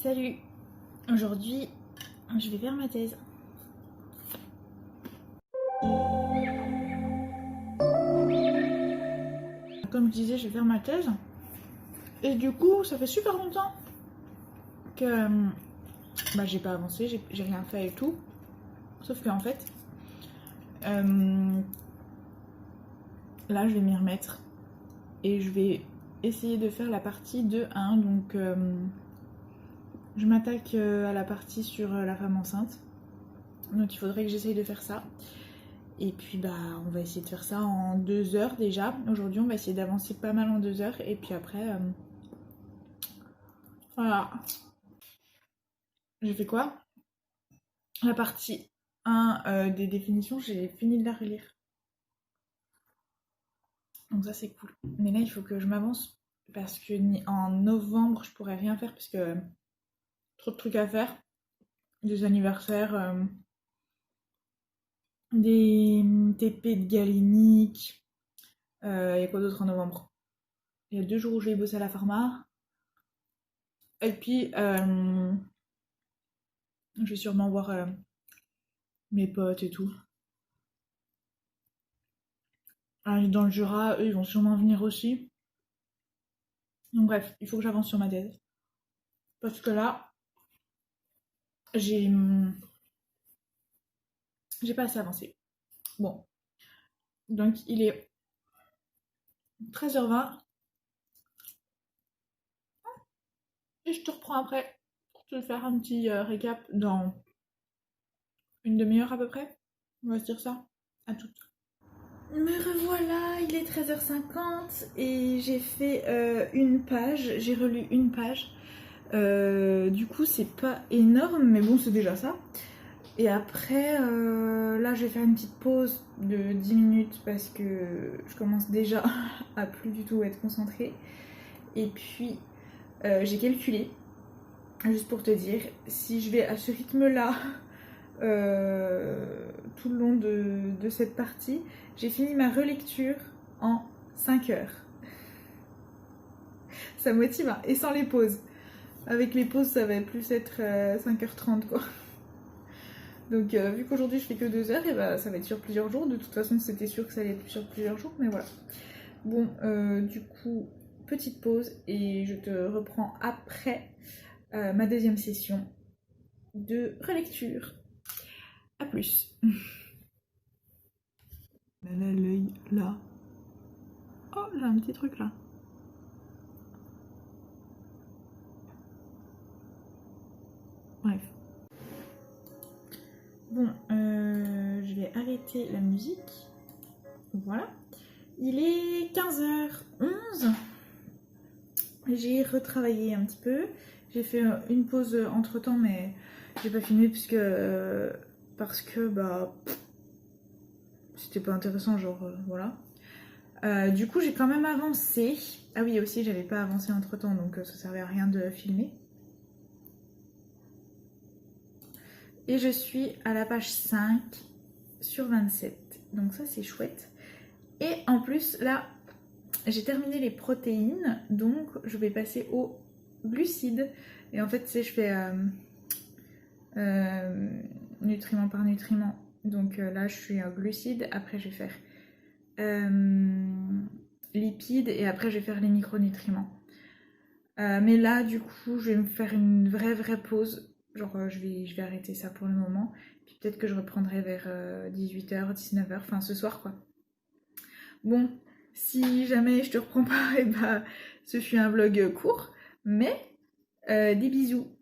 Salut! Aujourd'hui, je vais faire ma thèse. Comme je disais, je vais faire ma thèse. Et du coup, ça fait super longtemps que j'ai pas avancé, j'ai rien fait et tout. Sauf qu'en fait, là, je vais m'y remettre. Et je vais essayer de faire la partie 2.1. Donc, je m'attaque à la partie sur la femme enceinte. Donc, il faudrait que j'essaye de faire ça. Et puis on va essayer de faire ça en 2 heures déjà. Aujourd'hui on va essayer d'avancer pas mal en 2 heures. Et puis après, voilà. J'ai fait quoi? La partie 1 des définitions, j'ai fini de la relire. Donc ça c'est cool. Mais là il faut que je m'avance. Parce que en novembre je pourrais rien faire parce que trop de trucs à faire. Des anniversaires, des TP de galénique. Il y a quoi d'autre en novembre? Il y a 2 jours où je vais bosser à la pharma. Et puis je vais sûrement voir mes potes et tout. Dans le Jura, eux ils vont sûrement venir aussi. Donc bref, il faut que j'avance sur ma thèse. Parce que là, j'ai pas assez avancé. Bon. Donc il est 13h20. Et je te reprends après pour te faire un petit récap dans une demi-heure à peu près. On va se dire ça. À toutes. Me revoilà, il est 13h50 et j'ai fait une page. J'ai relu une page. Du coup, c'est pas énorme, mais bon, c'est déjà ça. Et après, là, je vais faire une petite pause de 10 minutes parce que je commence déjà à plus du tout être concentrée. Et puis, j'ai calculé, juste pour te dire, si je vais à ce rythme-là tout le long de cette partie, j'ai fini ma relecture en 5 heures. Ça motive, hein, et sans les pauses. Avec les pauses, ça va plus être 5h30 quoi. Donc vu qu'aujourd'hui je fais que 2 heures, et ça va être sur plusieurs jours. De toute façon c'était sûr que ça allait être sur plusieurs jours, mais voilà. Bon, du coup, petite pause et je te reprends après ma deuxième session de relecture. A plus. Là, l'œil, là. Oh, j'ai un petit truc là. Bref. Bon, je vais arrêter la musique. Voilà. Il est 15h11. J'ai retravaillé un petit peu. J'ai fait une pause entre temps, mais j'ai pas filmé puisque parce que c'était pas intéressant, genre voilà. Du coup, j'ai quand même avancé. Ah oui, aussi, j'avais pas avancé entre temps, donc ça servait à rien de filmer. Et je suis à la page 5 sur 27. Donc ça, c'est chouette. Et en plus, là, j'ai terminé les protéines, donc je vais passer aux glucides. Et en fait, tu sais, je fais nutriment par nutriment. Donc là, je suis glucides. Après, je vais faire lipides. Et après, je vais faire les micronutriments. Mais là, du coup, je vais me faire une vraie pause. Genre, je vais arrêter ça pour le moment. Puis peut-être que je reprendrai vers 18h, 19h. Enfin, ce soir, quoi. Bon, si jamais je te reprends pas, et ce fut un vlog court. Mais des bisous.